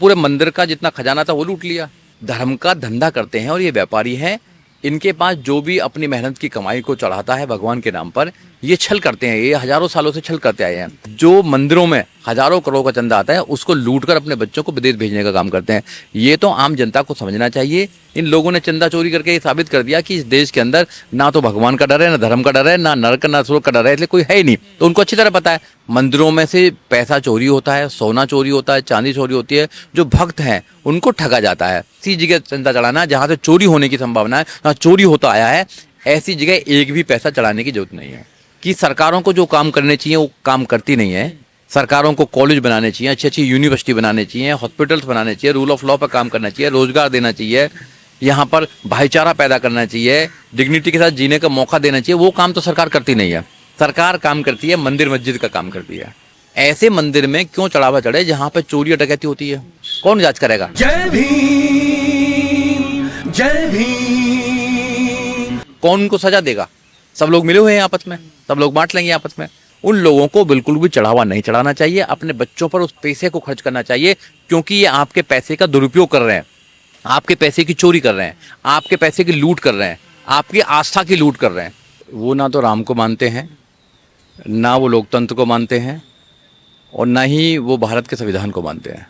पूरे मंदिर का जितना खजाना था वो लूट लिया। धर्म का धंधा करते हैं और ये व्यापारी हैं। इनके पास जो भी अपनी मेहनत की कमाई को चढ़ाता है भगवान के नाम पर, ये छल करते हैं। ये हजारों सालों से छल करते आए हैं। जो मंदिरों में हजारों करोड़ का चंदा आता है उसको लूटकर अपने बच्चों को विदेश भेजने का काम करते हैं। ये तो आम जनता को समझना चाहिए। इन लोगों ने चंदा चोरी करके ये साबित कर दिया कि इस देश के अंदर ना तो भगवान का डर है, ना धर्म का डर है, ना नरक ना स्वर्ग का डर है, इसलिए कोई है ही नहीं। तो उनको अच्छी तरह पता है मंदिरों में से पैसा चोरी होता है, सोना चोरी होता है, चांदी चोरी होती है। जो भक्त हैं उनको ठगा जाता है। इसी जगह चंदा चढ़ाना जहाँ से चोरी होने की संभावना है, जहाँ चोरी होता आया है, ऐसी जगह एक भी पैसा चढ़ाने की जरूरत नहीं है। कि सरकारों को जो काम करने चाहिए वो काम करती नहीं है। सरकारों को कॉलेज बनाने चाहिए, अच्छी अच्छी यूनिवर्सिटी बनाने चाहिए, हॉस्पिटल्स बनाने चाहिए, रूल ऑफ लॉ पर काम करना चाहिए, रोजगार देना चाहिए, यहाँ पर भाईचारा पैदा करना चाहिए, डिग्निटी के साथ जीने का मौका देना चाहिए। वो काम तो सरकार करती नहीं है। सरकार काम करती है मंदिर मस्जिद का काम करती है। ऐसे मंदिर में क्यों चढ़ावा चढ़े जहाँ पे चोरी डकैती होती है? कौन जांच करेगा? जय भीम, जय भीम। कौन उनको सजा देगा? सब लोग मिले हुए हैं आपस में, सब लोग बांट लेंगे आपस में। उन लोगों को बिल्कुल भी चढ़ावा नहीं चढ़ाना चाहिए। अपने बच्चों पर उस पैसे को खर्च करना चाहिए, क्योंकि ये आपके पैसे का दुरुपयोग कर रहे हैं, आपके पैसे की चोरी कर रहे हैं, आपके पैसे की लूट कर रहे हैं, आपकी आस्था की लूट कर रहे हैं। वो ना तो राम को मानते हैं, ना वो लोकतंत्र को मानते हैं, और ना ही वो भारत के संविधान को मानते हैं।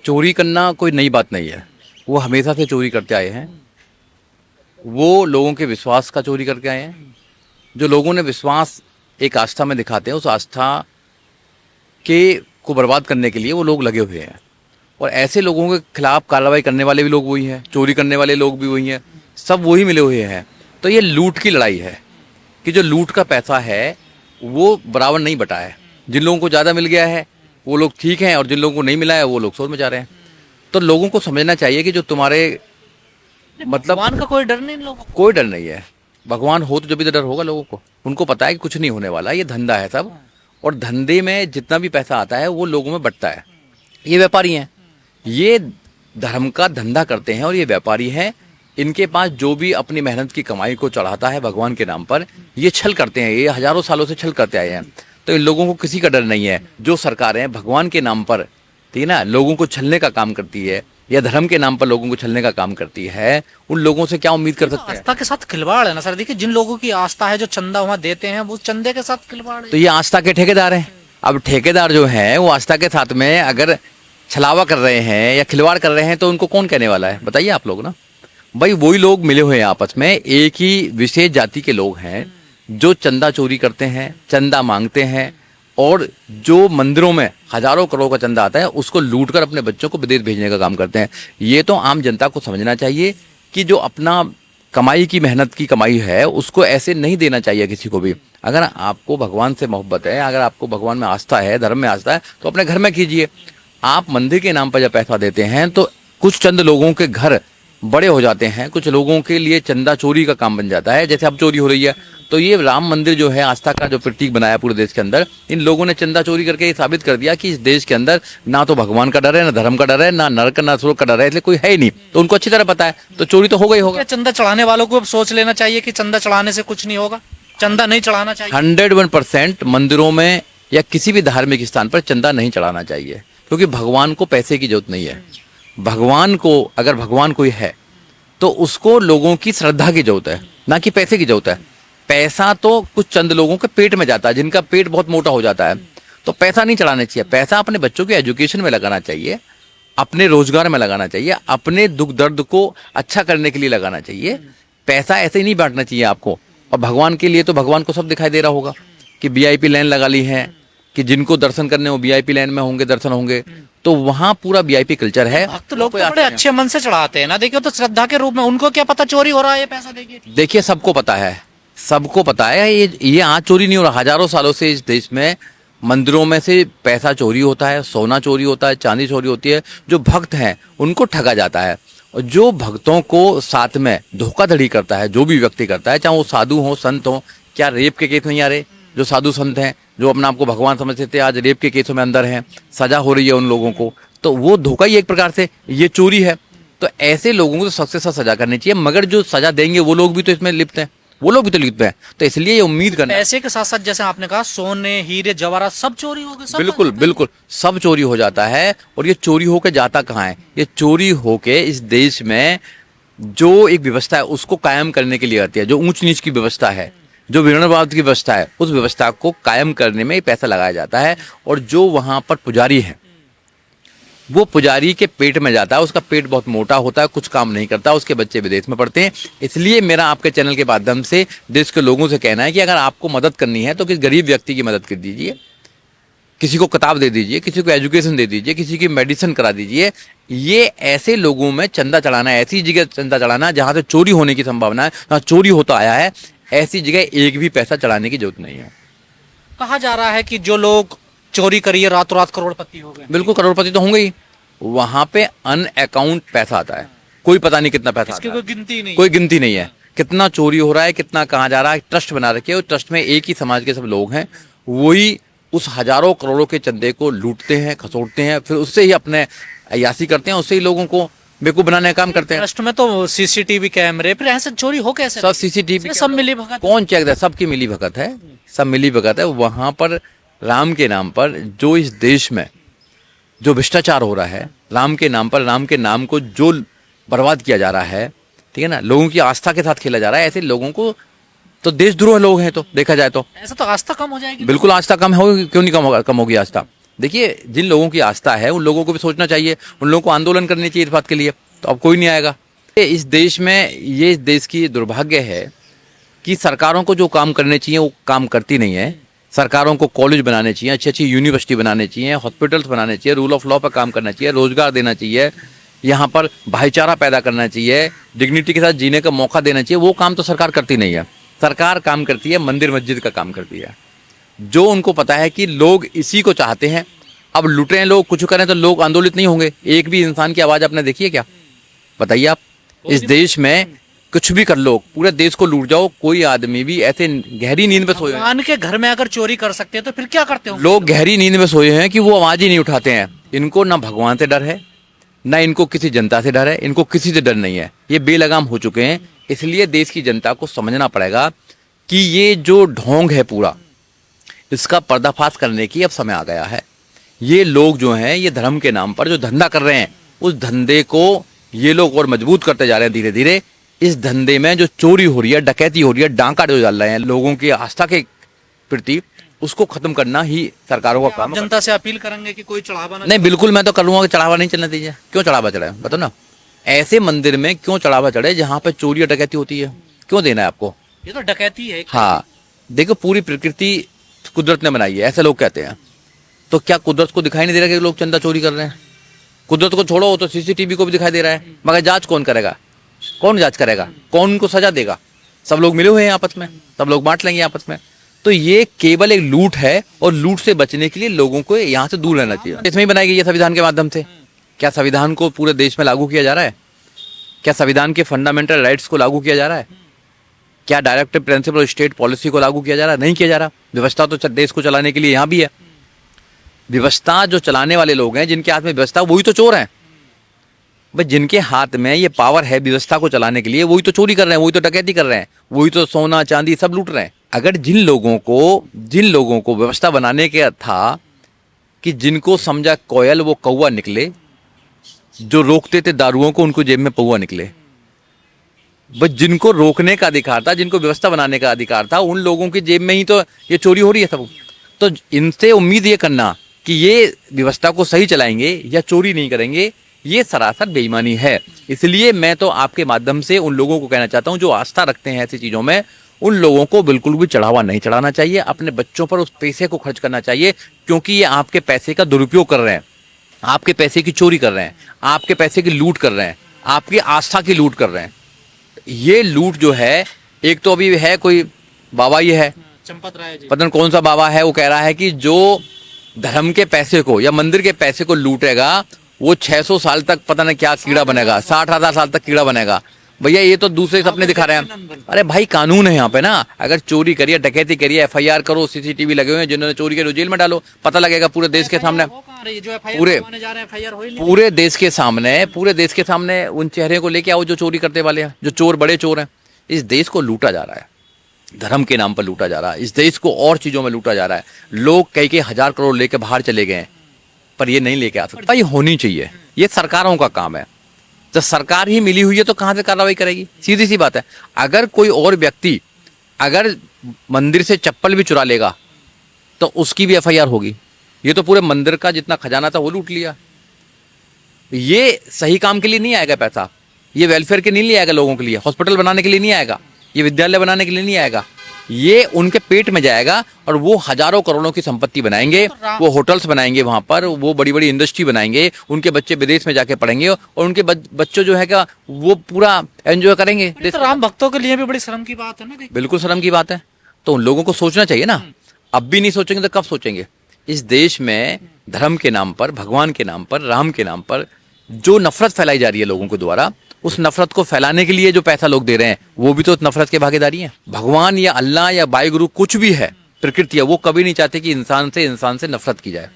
चोरी करना कोई नई बात नहीं है। वो हमेशा से चोरी करते आए हैं। वो लोगों के विश्वास का चोरी करके आए हैं। जो लोगों ने विश्वास एक आस्था में दिखाते हैं, उस आस्था के को बर्बाद करने के लिए वो लोग लगे हुए हैं। और ऐसे लोगों के खिलाफ कार्रवाई करने वाले भी लोग वही हैं, चोरी करने वाले लोग भी वही हैं, सब वही मिले हुए हैं। तो ये लूट की लड़ाई है कि जो लूट का पैसा है वो बराबर नहीं बटा है। जिन लोगों को ज़्यादा मिल गया है वो लोग ठीक हैं, और जिन लोगों को नहीं मिला है वो लोग शोर मचा रहे हैं। तो लोगों को समझना चाहिए कि जो तुम्हारे मतलब भगवान का कोई डर नहीं इन लोगों को। कोई डर नहीं है। भगवान हो तो जब भी तो डर होगा लोगों को। उनको पता है कि कुछ नहीं होने वाला, ये धंधा है सब। और धंधे में जितना भी पैसा आता है वो लोगों में बंटता है। ये व्यापारी हैं, ये धर्म का धंधा करते हैं और ये व्यापारी हैं। इनके पास जो भी अपनी मेहनत की कमाई को चढ़ाता है भगवान के नाम पर, ये छल करते हैं। ये हजारों सालों से छल करते आए हैं। तो इन लोगों को किसी का डर नहीं है। जो सरकारें भगवान के नाम पर, ठीक ना, लोगों को छलने का काम करती है, या धर्म के नाम पर लोगों को छलने का काम करती है, उन लोगों से क्या उम्मीद कर सकते हैं? आस्था के साथ खिलवाड़ है ना सर। देखिए जिन लोगों की आस्था है, जो चंदा वहाँ देते हैं, वो चंदे के साथ खिलवाड़ है। तो ये आस्था के ठेकेदार हैं। अब ठेकेदार जो हैं वो आस्था के साथ में अगर छलावा कर रहे हैं या खिलवाड़ कर रहे हैं तो उनको कौन कहने वाला है? बताइए आप लोग ना। भाई वही लोग मिले हुए हैं आपस में, एक ही विशेष जाति के लोग हैं जो चंदा चोरी करते हैं, चंदा मांगते हैं, और जो मंदिरों में हजारों करोड़ का चंदा आता है उसको लूटकर अपने बच्चों को विदेश भेजने का काम करते हैं। ये तो आम जनता को समझना चाहिए कि जो अपना कमाई की मेहनत की कमाई है उसको ऐसे नहीं देना चाहिए किसी को भी। अगर आपको भगवान से मोहब्बत है, अगर आपको भगवान में आस्था है, धर्म में आस्था है, तो अपने घर में कीजिए। आप मंदिर के नाम पर जब पैसा देते हैं तो कुछ चंद लोगों के घर बड़े हो जाते हैं, कुछ लोगों के लिए चंदा चोरी का काम बन जाता है। जैसे अब चोरी हो रही है, तो ये राम मंदिर जो है आस्था का जो प्रतीक बनाया पूरे देश के अंदर, इन लोगों ने चंदा चोरी करके ये साबित कर दिया कि इस देश के अंदर ना तो भगवान का डर है, ना धर्म का डर है, ना नरक ना स्वर्ग का डर है, इसलिए कोई है ही नहीं। तो उनको अच्छी तरह पता है, तो चोरी तो होगा ही होगा। चंदा चढ़ाने वालों को अब सोच लेना चाहिए कि चंदा चढ़ाने से कुछ नहीं होगा, चंदा नहीं चढ़ाना चाहिए। 101% मंदिरों में या किसी भी धार्मिक स्थान पर चंदा नहीं चढ़ाना चाहिए, क्योंकि भगवान को पैसे की जरूरत नहीं है। भगवान को, अगर भगवान कोई है तो उसको लोगों की श्रद्धा की जरूरत है, ना कि पैसे की जरूरत है। पैसा तो कुछ चंद लोगों के पेट में जाता है, जिनका पेट बहुत मोटा हो जाता है, तो पैसा नहीं चढ़ाना चाहिए। पैसा अपने बच्चों के एजुकेशन में लगाना चाहिए, अपने रोजगार में लगाना चाहिए, अपने दुख दर्द को अच्छा करने के लिए लगाना चाहिए। पैसा ऐसे ही नहीं बांटना चाहिए आपको। और भगवान के लिए तो भगवान को सब दिखाई दे रहा होगा कि वीआईपी लाइन लगा ली है, कि जिनको दर्शन करने वो वीआईपी लाइन में होंगे, दर्शन होंगे, तो वहाँ पूरा वीआईपी कल्चर है। भक्त लोग तो बड़े अच्छे मन से चढ़ाते हैं ना। देखिए तो श्रद्धा के रूप में, उनको क्या पता चोरी हो रहा है ये पैसा। देखिए सबको पता है, सबको पता है। ये आज चोरी नहीं हो रहा। हजारों सालों से इस देश में मंदिरों में से पैसा चोरी होता है, सोना चोरी होता है, चांदी चोरी होती है। जो भक्त हैं उनको ठगा जाता है, और जो भक्तों को साथ में धोखाधड़ी करता है, जो भी व्यक्ति करता है, चाहे वो साधु हो, संत हो। क्या रेप के केस नहीं आ रहे? जो साधु संत हैं, जो अपने आप को भगवान समझते थे, आज रेप के केसों में अंदर हैं, सजा हो रही है उन लोगों को। तो वो धोखा ही एक प्रकार से ये चोरी है। तो ऐसे लोगों को तो सख्त से सख्त सजा करनी चाहिए, मगर जो सजा देंगे वो लोग भी तो इसमें लिप्त हैं। वो लोग भी तो लिखते हैं। तो इसलिए ये उम्मीद करना, पैसे के साथ साथ जैसे आपने कहा सोने हीरे जवाहरात सब चोरी हो गए, सब बिल्कुल बिल्कुल सब चोरी हो जाता है। और ये चोरी होके जाता कहाँ है? ये चोरी होके इस देश में जो एक व्यवस्था है उसको कायम करने के लिए आती है। जो ऊंच नीच की व्यवस्था है, जो विघटनवाद की व्यवस्था है, उस व्यवस्था को कायम करने में पैसा लगाया जाता है। और जो वहां पर पुजारी है वो पुजारी के पेट में जाता है, उसका पेट बहुत मोटा होता है, कुछ काम नहीं करता, उसके बच्चे विदेश में पढ़ते हैं। इसलिए मेरा आपके चैनल के माध्यम से देश के लोगों से कहना है कि अगर आपको मदद करनी है तो किसी गरीब व्यक्ति की मदद कर दीजिए, किसी को किताब दे दीजिए, किसी को एजुकेशन दे दीजिए, किसी की मेडिसिन करा दीजिए। ये ऐसे लोगों में चंदा चढ़ाना, ऐसी जगह चंदा चढ़ाना जहां से चोरी होने की संभावना है, जहां चोरी होता आया है, ऐसी जगह एक भी पैसा चढ़ाने की जरूरत नहीं है। कहा जा रहा है कि जो लोग चोरी करिए रातों रात करोड़पति हो गए। बिल्कुल करोड़पति तो होंगे ही। वहां पे अन अकाउंट पैसा आता है, कोई पता नहीं कितना पैसा इसकी आता है, कोई गिनती नहीं, कोई गिनती नहीं है। कितना चोरी हो रहा है, कितना कहाँ जा रहा है। ट्रस्ट बना रखे, उस ट्रस्ट में एक ही समाज के सब लोग हैं, वही उस हजारों करोड़ों के चंदे को लूटते हैं, खसोटते हैं, फिर उससे ही अपने अय्यासी करते हैं, उससे ही लोगों को बेवकूफ बनाने का काम करते हैं। ट्रस्ट में तो सीसीटीवी कैमरे, फिर ऐसे चोरी हो कैसे? सब सीसीटीवी, सब मिली भगत, कौन चेक दे? सबकी मिली भगत है, सब मिली भगत है। वहां पर राम के नाम पर जो इस देश में जो भ्रष्टाचार हो रहा है, राम के नाम पर, राम के नाम को जो बर्बाद किया जा रहा है, ठीक है ना, लोगों की आस्था के साथ खेला जा रहा है, ऐसे लोगों को तो देशद्रोह लोग हैं। तो देखा जाए तो ऐसा तो आस्था कम हो जाएगी। बिल्कुल आस्था कम होगी, क्यों नहीं कम होगी आस्था? देखिए, जिन लोगों की आस्था है उन लोगों को भी सोचना चाहिए, उन लोगों को आंदोलन करनी चाहिए इस बात के लिए। तो अब कोई नहीं आएगा इस देश में। ये इस देश की दुर्भाग्य है कि सरकारों को जो काम करने चाहिए वो काम करती नहीं है। सरकारों को कॉलेज बनाने चाहिए, अच्छी अच्छी यूनिवर्सिटी बनाने चाहिए, हॉस्पिटल्स बनाने चाहिए, रूल ऑफ लॉ पर काम करना चाहिए, रोजगार देना चाहिए, यहाँ पर भाईचारा पैदा करना चाहिए, डिग्निटी के साथ जीने का मौका देना चाहिए। वो काम तो सरकार करती नहीं है। सरकार काम करती है मंदिर मस्जिद का काम करती है, जो उनको पता है कि लोग इसी को चाहते हैं। अब लूट रहे हैं लोग, कुछ करें तो लोग आंदोलित नहीं होंगे। एक भी इंसान की आवाज आपने देखी है क्या? बताइए आप। इस देश में कुछ भी कर लो, पूरे देश को लूट जाओ, कोई आदमी भी ऐसे गहरी नींद में सोए हैं। भगवान के घर में अगर चोरी कर सकते हैं तो फिर क्या करते हो? लोग गहरी नींद में सोए हैं कि वो आवाज ही नहीं उठाते हैं। इनको ना भगवान से डर है, ना इनको किसी जनता से डर है, इनको किसी से डर नहीं है। ये बेलगाम हो चुके हैं। इसलिए देश की जनता को समझना पड़ेगा कि ये जो ढोंग है पूरा, इसका पर्दाफाश करने की अब समय आ गया है। ये लोग जो हैं, ये धर्म के नाम पर जो धंधा कर रहे हैं, उस धंधे को ये लोग और मजबूत करते जा रहे हैं धीरे धीरे। इस धंधे में जो चोरी हो रही है, डकैती हो रही है, डांका जो डाल रहे हैं लोगों की आस्था के प्रति, उसको खत्म करना ही सरकारों का काम है। जनता से अपील करेंगे कि कोई चढ़ावा नहीं, बिल्कुल मैं तो करूंगा कि चढ़ावा नहीं चलने दीजिए। क्यों चढ़ावा चढ़ाए बताओ ना? ऐसे मंदिर में क्यों चढ़ावा चढ़े जहां पर चोरी और डकैती होती है? क्यों देना है आपको? ये तो डकैती है। हाँ, देखो पूरी प्रकृति कुदरत ने बनाई है, ऐसे लोग कहते हैं। तो क्या कुदरत को दिखाई नहीं दे रहा कि लोग चंदा चोरी कर रहे हैं? कुदरत को छोड़ो, तो सीसीटीवी को भी दिखाई दे रहा है, मगर जांच कौन करेगा? कौन जांच करेगा? कौन उनको सजा देगा? सब लोग मिले हुए हैं आपस में, सब लोग बांट लेंगे आपस में। तो ये केवल एक लूट है, और लूट से बचने के लिए लोगों को यहाँ से दूर रहना चाहिए। इसमें ही बनाई गई है संविधान के माध्यम से। क्या संविधान को पूरे देश में लागू किया जा रहा है? क्या संविधान के फंडामेंटल राइट्स को लागू किया जा रहा है? क्या डायरेक्टिव प्रिंसिपल स्टेट पॉलिसी को लागू किया जा रहा है? नहीं किया जा रहा। व्यवस्था तो देश को चलाने के लिए यहाँ भी है। व्यवस्था जो चलाने वाले लोग हैं, जिनके हाथ में व्यवस्था, वही तो चोर हैं। बस जिनके हाथ में ये पावर है व्यवस्था को चलाने के लिए, वही तो चोरी कर रहे हैं, वही तो डकैती कर रहे हैं, वही तो सोना चांदी सब लूट रहे हैं। अगर जिन लोगों को व्यवस्था बनाने का था कि जिनको समझा कोयल वो कौवा निकले, जो रोकते थे दारुओं को उनको जेब में पौवा निकले। बस जिनको रोकने का अधिकार था, जिनको व्यवस्था बनाने का अधिकार था, उन लोगों की जेब में ही तो ये चोरी हो रही है सब। तो इनसे उम्मीद ये करना कि ये व्यवस्था को सही चलाएंगे या चोरी नहीं करेंगे, ये सरासर बेईमानी है। इसलिए मैं तो आपके माध्यम से उन लोगों को कहना चाहता हूं जो आस्था रखते हैं ऐसी चीजों में, उन लोगों को बिल्कुल भी चढ़ावा नहीं चढ़ाना चाहिए। अपने बच्चों पर उस पैसे को खर्च करना चाहिए, क्योंकि ये आपके पैसे का दुरुपयोग कर रहे हैं, आपके पैसे की चोरी कर रहे हैं, आपके पैसे की लूट कर रहे हैं, आपकी आस्था की लूट कर रहे हैं। ये लूट जो है, एक तो अभी है कोई बाबा, ये है चंपत राय जी, पता नहीं कौन सा बाबा है, वो कह रहा है कि जो धर्म के पैसे को या मंदिर के पैसे को लूटेगा वो 600 साल तक पता नहीं क्या कीड़ा बनेगा, 60,000 साल तक कीड़ा बनेगा। भैया ये तो दूसरे सपने दिखा रहे हैं। अरे भाई कानून है यहाँ पे ना, अगर चोरी करिए, डकैती करिए, FIR करो, सीसीटीवी लगे हुए हैं, जिन्होंने चोरी करी जेल में डालो, पता लगेगा पूरे देश के सामने, पूरे देश के सामने, पूरे देश के सामने उन चेहरे को लेके आओ जो चोरी करने वाले हैं, जो चोर बड़े चोर हैं। इस देश को लूटा जा रहा है, धर्म के नाम पर लूटा जा रहा है, इस देश को और चीजों में लूटा जा रहा है। लोग कई हजार करोड़ लेके बाहर चले गए हैं, पर ये नहीं लेके आ सकता। ये होनी चाहिए, ये सरकारों का काम है। तो सरकार ही मिली हुई है तो कहां से कार्रवाई करेगी? सीधी सी बात है। अगर कोई और व्यक्ति अगर मंदिर से चप्पल भी चुरा लेगा तो उसकी भी एफआईआर होगी। ये तो पूरे मंदिर का जितना खजाना था वो लूट लिया। ये सही काम के लिए नहीं आएगा पैसा, ये वेलफेयर के नहीं आएगा, लोगों के लिए हॉस्पिटल बनाने के लिए नहीं आएगा, ये विद्यालय बनाने के लिए नहीं आएगा, ये उनके पेट में जाएगा और वो हजारों करोड़ों की संपत्ति बनाएंगे, वो होटल्स बनाएंगे, वहां पर वो बड़ी बड़ी इंडस्ट्री बनाएंगे, उनके बच्चे विदेश में जाके पढ़ेंगे और उनके बच्चों जो है क्या वो पूरा एंजॉय करेंगे। तो राम भक्तों के लिए भी बड़ी शर्म की बात है ना। बिल्कुल शर्म की बात है। तो उन लोगों को सोचना चाहिए ना। अब भी नहीं सोचेंगे तो कब सोचेंगे? इस देश में धर्म के नाम पर, भगवान के नाम पर, राम के नाम पर जो नफरत फैलाई जा रही है लोगों के द्वारा, उस नफरत को फैलाने के लिए जो पैसा लोग दे रहे हैं वो भी तो नफरत की भागीदारी है। भगवान या अल्लाह या वाहिगुरु कुछ भी है, प्रकृति है, वो कभी नहीं चाहते कि इंसान से नफरत की जाए।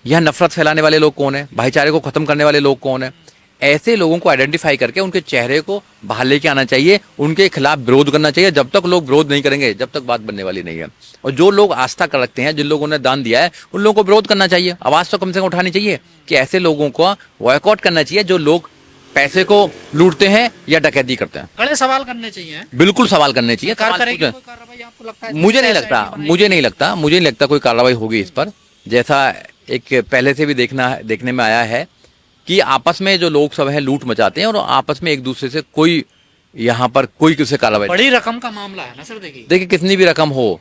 यह नफरत फैलाने वाले लोग कौन है? भाईचारे को खत्म करने वाले लोग कौन है? ऐसे लोगों को आइडेंटिफाई करके उनके चेहरे को बाहर लेके आना चाहिए, उनके खिलाफ विरोध करना चाहिए। जब तक लोग विरोध नहीं करेंगे जब तक बात बनने वाली नहीं है। और जो लोग आस्था कर रखते हैं, जिन लोगों ने दान दिया है, उन लोगों को विरोध करना चाहिए, आवाज तो कम से कम उठानी चाहिए कि ऐसे लोगों को बॉयकॉट करना चाहिए जो लोग पैसे को लूटते हैं या डकैती करते हैं। बड़े सवाल करने चाहिए। बिल्कुल सवाल करने चाहिए। मुझे नहीं लगता कोई कार्रवाई होगी इस पर। जैसा एक पहले से भी देखने में आया है कि आपस में जो लोग सब हैं लूट मचाते हैं और आपस में एक दूसरे से कोई यहाँ पर कोई किसी कार्रवाई। बड़ी रकम का मामला है ना सर। देखिए कितनी भी रकम हो,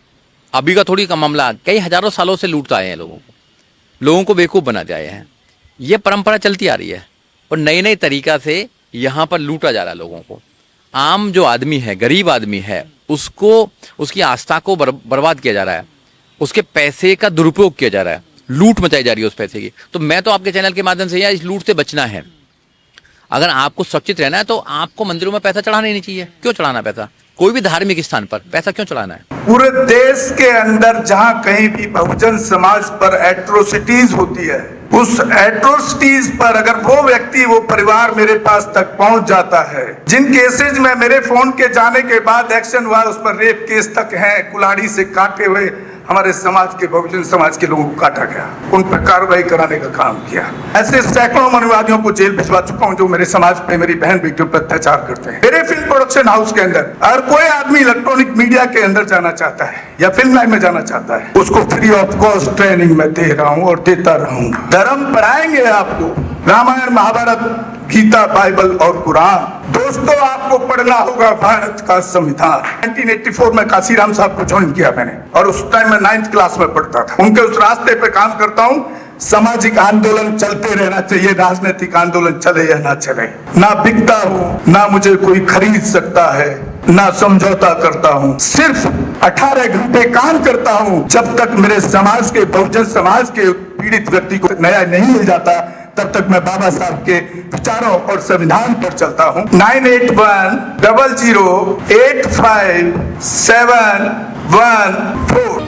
अभी का थोड़ी का मामला, कई हजारों सालों से लूटते आए हैं लोगों को बेवकूफ बनाते आए हैं। ये परंपरा चलती आ रही है और नए नए तरीका से यहाँ पर लूटा जा रहा है लोगों को। आम जो आदमी है, गरीब आदमी है, उसको उसकी आस्था को बर्बाद किया जा रहा है, उसके पैसे का दुरुपयोग किया जा रहा है, लूट मचाई जा रही है उस पैसे की। तो मैं तो आपके चैनल के माध्यम से इस लूट से बचना है। अगर आपको सुरक्षित रहना है तो आपको मंदिरों में पैसा चढ़ाना ही नहीं चाहिए। क्यों चढ़ाना पैसा? कोई भी धार्मिक स्थान पर पैसा क्यों चढ़ाना है? पूरे देश के अंदर जहां कहीं भी बहुजन समाज पर एट्रोसिटीज होती है, उस एट्रोसिटीज पर अगर वो व्यक्ति, वो परिवार मेरे पास तक पहुंच जाता है, जिन केसेज में मेरे फोन के जाने के बाद एक्शन हुआ, उस पर रेप केस तक है, कुल्हाड़ी से काटे हुए हमारे समाज के, बहुजन समाज के लोगों को काटा गया, उन पर कार्रवाई कराने का काम किया। ऐसे सैकड़ों मनुवादियों को जेल भिजवा चुका हूं जो मेरे समाज पे, मेरी बहन बेटियों पर अत्याचार करते हैं। मेरे फिल्म प्रोडक्शन हाउस के अंदर अगर कोई आदमी इलेक्ट्रॉनिक मीडिया के अंदर जाना चाहता है या फिल्म लाइन में जाना चाहता है, उसको फ्री ऑफ कॉस्ट ट्रेनिंग में दे रहा हूं और देता रहूंगा। धर्म पढ़ाएंगे आपको, रामायण, महाभारत, गीता, बाइबल और कुरान। दोस्तों, आपको पढ़ना होगा भारत का संविधान। 1984 में काशीराम साहब को ज्वाइन किया मैंने और उस टाइम में 9th क्लास में पढ़ता था। उनके उस रास्ते पे काम करता हूँ। सामाजिक आंदोलन चलते रहना चाहिए, राजनीतिक आंदोलन चले या ना चले। ना बिकता हूँ, ना मुझे कोई खरीद सकता है, ना समझौता करता हूँ। सिर्फ 18 घंटे काम करता हूँ। जब तक मेरे समाज के, बहुजन समाज के पीड़ित व्यक्ति को न्याय नहीं मिल जाता, तब तक मैं बाबा साहब के विचारों और संविधान पर चलता हूँ। 9810085714।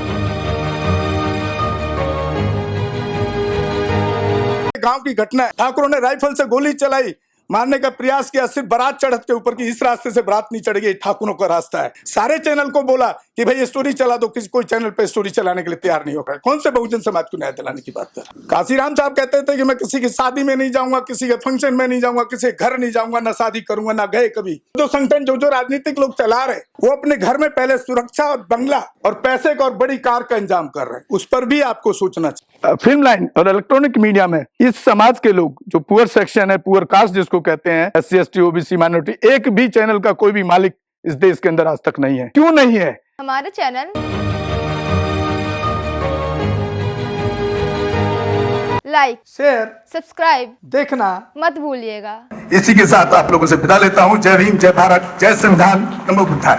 गांव की घटना है, ठाकुरों ने राइफल से गोली चलाई, मारने का प्रयास किया, सिर्फ बारात चढ़त के ऊपर की, इस रास्ते से बारात नहीं चढ़ेगी, ठाकुरों का रास्ता है। सारे चैनल को बोला कि भाई स्टोरी चला दो, कोई चैनल पे स्टोरी चलाने के लिए तैयार नहीं होगा। कौन से बहुजन समाज को न्याय दिलाने की बात कर? काशीराम साहब कहते थे कि मैं किसी की शादी में नहीं जाऊंगा, किसी के फंक्शन में नहीं जाऊंगा, किसी के घर नहीं जाऊंगा, ना शादी करूंगा, ना गए कभी। जो संगठन, जो राजनीतिक लोग चला रहे, वो अपने घर में पहले सुरक्षा और बंगला और पैसे का और बड़ी कार का इंतजाम कर रहे हैं। उस पर भी आपको सोचना चाहिए। फिल्म लाइन और इलेक्ट्रॉनिक मीडिया में इस समाज के लोग, जो पुअर सेक्शन है, पुअर कास्ट जिसको कहते हैं, SC ST OBC माइनॉरिटी, एक भी चैनल का कोई भी मालिक इस देश के अंदर आज तक नहीं है। क्यों नहीं है? हमारे चैनल लाइक, शेयर, सब्सक्राइब देखना मत भूलिएगा। इसी के साथ आप लोगों से विदा लेता हूं। जय भीम, जय भारत, जय संविधान, नमो बुद्धाय।